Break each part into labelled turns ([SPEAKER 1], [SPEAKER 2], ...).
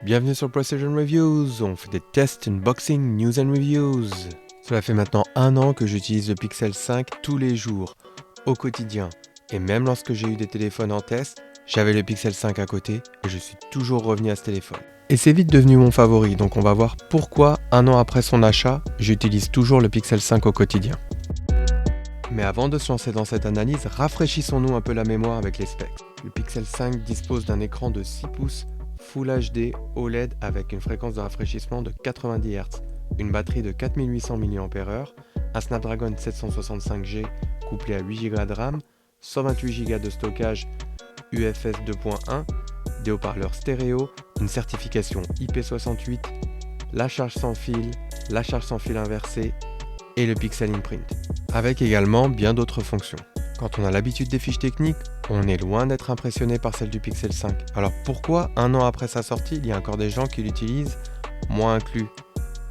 [SPEAKER 1] Bienvenue sur Precision Reviews, on fait des tests, unboxing, news and reviews. Cela fait maintenant 1 an que j'utilise le Pixel 5 tous les jours, au quotidien. Et même lorsque j'ai eu des téléphones en test, j'avais le Pixel 5 à côté et je suis toujours revenu à ce téléphone. Et c'est vite devenu mon favori, donc on va voir pourquoi 1 an après son achat, j'utilise toujours le Pixel 5 au quotidien. Mais avant de se lancer dans cette analyse, rafraîchissons-nous un peu la mémoire avec les specs. Le Pixel 5 dispose d'un écran de 6 pouces Full HD OLED avec une fréquence de rafraîchissement de 90 Hz, une batterie de 4800 mAh, un Snapdragon 765G couplé à 8 Go de RAM, 128 Go de stockage UFS 2.1, des haut-parleurs stéréo, une certification IP68, la charge sans fil inversée et le Pixel Imprint, avec également bien d'autres fonctions. Quand on a l'habitude des fiches techniques, on est loin d'être impressionné par celle du Pixel 5. Alors pourquoi 1 an après sa sortie, il y a encore des gens qui l'utilisent, moi inclus?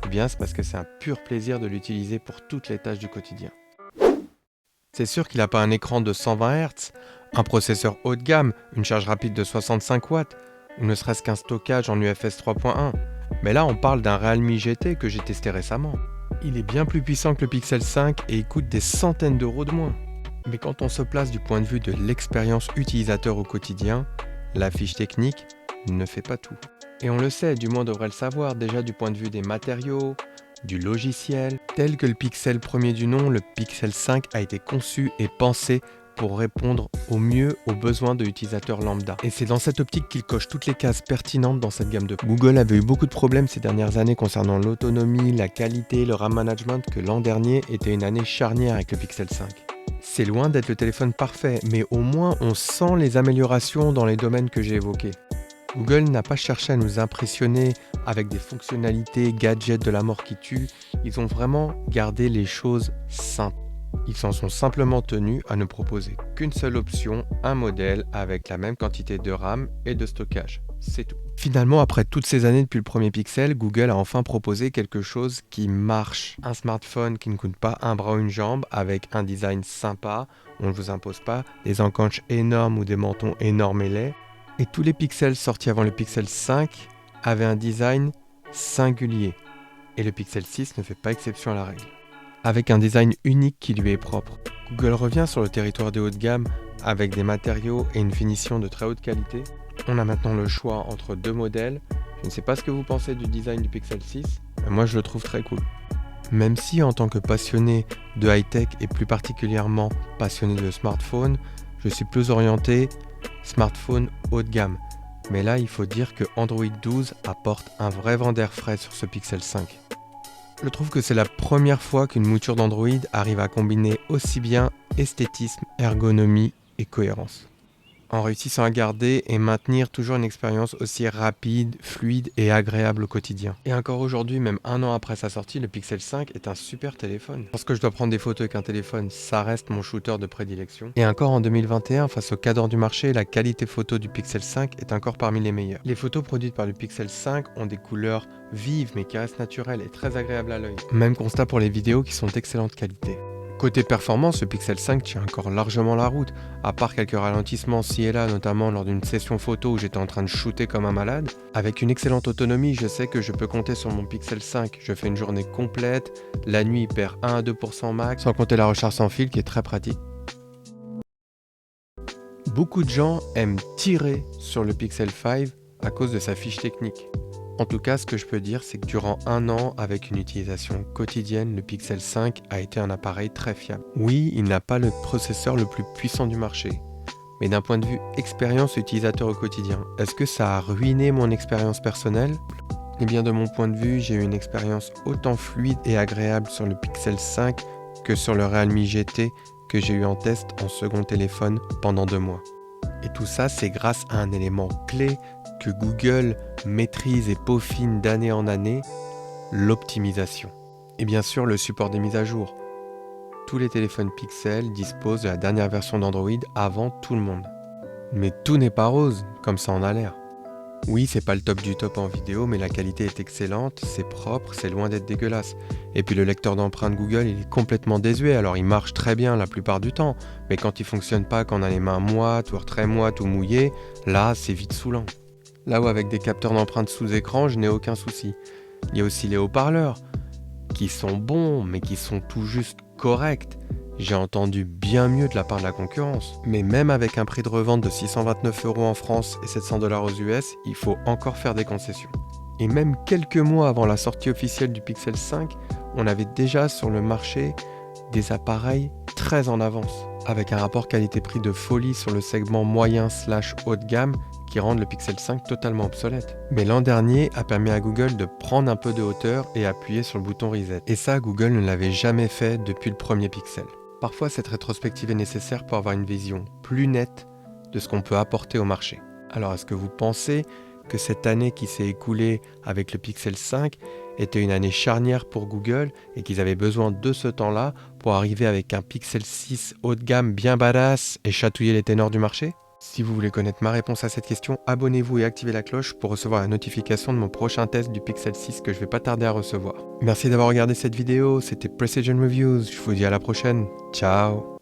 [SPEAKER 1] Eh bien c'est parce que c'est un pur plaisir de l'utiliser pour toutes les tâches du quotidien. C'est sûr qu'il n'a pas un écran de 120 Hz, un processeur haut de gamme, une charge rapide de 65 watts, ou ne serait-ce qu'un stockage en UFS 3.1. Mais là on parle d'un Realme GT que j'ai testé récemment. Il est bien plus puissant que le Pixel 5 et il coûte des centaines d'euros de moins. Mais quand on se place du point de vue de l'expérience utilisateur au quotidien, la fiche technique ne fait pas tout. Et on le sait, du moins on devrait le savoir, déjà du point de vue des matériaux, du logiciel. Tel que le Pixel premier du nom, le Pixel 5 a été conçu et pensé pour répondre au mieux aux besoins de l'utilisateur lambda. Et c'est dans cette optique qu'il coche toutes les cases pertinentes dans cette gamme de prix. Google avait eu beaucoup de problèmes ces dernières années concernant l'autonomie, la qualité, le RAM management, que l'an dernier était une année charnière avec le Pixel 5. C'est loin d'être le téléphone parfait, mais au moins on sent les améliorations dans les domaines que j'ai évoqués. Google n'a pas cherché à nous impressionner avec des fonctionnalités, gadgets de la mort qui tue, ils ont vraiment gardé les choses simples. Ils s'en sont simplement tenus à ne proposer qu'une seule option, un modèle avec la même quantité de RAM et de stockage. C'est tout. Finalement, après toutes ces années depuis le premier Pixel, Google a enfin proposé quelque chose qui marche. Un smartphone qui ne coûte pas un bras ou une jambe, avec un design sympa, on ne vous impose pas des encanches énormes ou des mentons énormes et laids. Et tous les Pixels sortis avant le Pixel 5 avaient un design singulier. Et le Pixel 6 ne fait pas exception à la règle. Avec un design unique qui lui est propre. Google revient sur le territoire des hauts de gamme avec des matériaux et une finition de très haute qualité. On a maintenant le choix entre 2 modèles. Je ne sais pas ce que vous pensez du design du Pixel 6, mais moi je le trouve très cool. Même si en tant que passionné de high-tech et plus particulièrement passionné de smartphone, je suis plus orienté smartphone haut de gamme. Mais là il faut dire que Android 12 apporte un vrai vent d'air frais sur ce Pixel 5. Je trouve que c'est la première fois qu'une mouture d'Android arrive à combiner aussi bien esthétisme, ergonomie et cohérence, en réussissant à garder et maintenir toujours une expérience aussi rapide, fluide et agréable au quotidien. Et encore aujourd'hui, même 1 an après sa sortie, le Pixel 5 est un super téléphone. Lorsque je dois prendre des photos avec un téléphone, ça reste mon shooter de prédilection. Et encore en 2021, face au cadre du marché, la qualité photo du Pixel 5 est encore parmi les meilleures. Les photos produites par le Pixel 5 ont des couleurs vives mais qui restent naturelles et très agréables à l'œil. Même constat pour les vidéos qui sont d'excellente qualité. Côté performance, le Pixel 5 tient encore largement la route, à part quelques ralentissements ci et là, notamment lors d'une session photo où j'étais en train de shooter comme un malade. Avec une excellente autonomie, je sais que je peux compter sur mon Pixel 5. Je fais une journée complète, la nuit il perd 1 à 2% max, sans compter la recharge sans fil qui est très pratique. Beaucoup de gens aiment tirer sur le Pixel 5 à cause de sa fiche technique. En tout cas, ce que je peux dire, c'est que durant 1 an, avec une utilisation quotidienne, le Pixel 5 a été un appareil très fiable. Oui, il n'a pas le processeur le plus puissant du marché, mais d'un point de vue expérience utilisateur au quotidien, est-ce que ça a ruiné mon expérience personnelle? Eh bien, de mon point de vue, j'ai eu une expérience autant fluide et agréable sur le Pixel 5 que sur le Realme GT que j'ai eu en test en second téléphone pendant 2 mois. Et tout ça, c'est grâce à un élément clé que Google maîtrise et peaufine d'année en année, l'optimisation. Et bien sûr, le support des mises à jour. Tous les téléphones Pixel disposent de la dernière version d'Android avant tout le monde. Mais tout n'est pas rose, comme ça en a l'air. Oui, c'est pas le top du top en vidéo, mais la qualité est excellente, c'est propre, c'est loin d'être dégueulasse. Et puis le lecteur d'empreintes Google, il est complètement désuet, alors il marche très bien la plupart du temps, mais quand il fonctionne pas, quand on a les mains moites, ou très moites ou mouillées, là, c'est vite saoulant. Là où avec des capteurs d'empreintes sous écran, je n'ai aucun souci. Il y a aussi les haut-parleurs, qui sont bons, mais qui sont tout juste corrects. J'ai entendu bien mieux de la part de la concurrence. Mais même avec un prix de revente de 629 € en France et 700 $ aux US, il faut encore faire des concessions. Et même quelques mois avant la sortie officielle du Pixel 5, on avait déjà sur le marché des appareils très en avance, avec un rapport qualité-prix de folie sur le segment moyen/haut de gamme qui rendent le Pixel 5 totalement obsolète. Mais l'an dernier a permis à Google de prendre un peu de hauteur et appuyer sur le bouton Reset. Et ça, Google ne l'avait jamais fait depuis le premier Pixel. Parfois, cette rétrospective est nécessaire pour avoir une vision plus nette de ce qu'on peut apporter au marché. Alors, est-ce que vous pensez que cette année qui s'est écoulée avec le Pixel 5 était une année charnière pour Google et qu'ils avaient besoin de ce temps-là pour arriver avec un Pixel 6 haut de gamme bien badass et chatouiller les ténors du marché ? Si vous voulez connaître ma réponse à cette question, abonnez-vous et activez la cloche pour recevoir la notification de mon prochain test du Pixel 6 que je vais pas tarder à recevoir. Merci d'avoir regardé cette vidéo, c'était Precision Reviews, je vous dis à la prochaine, ciao.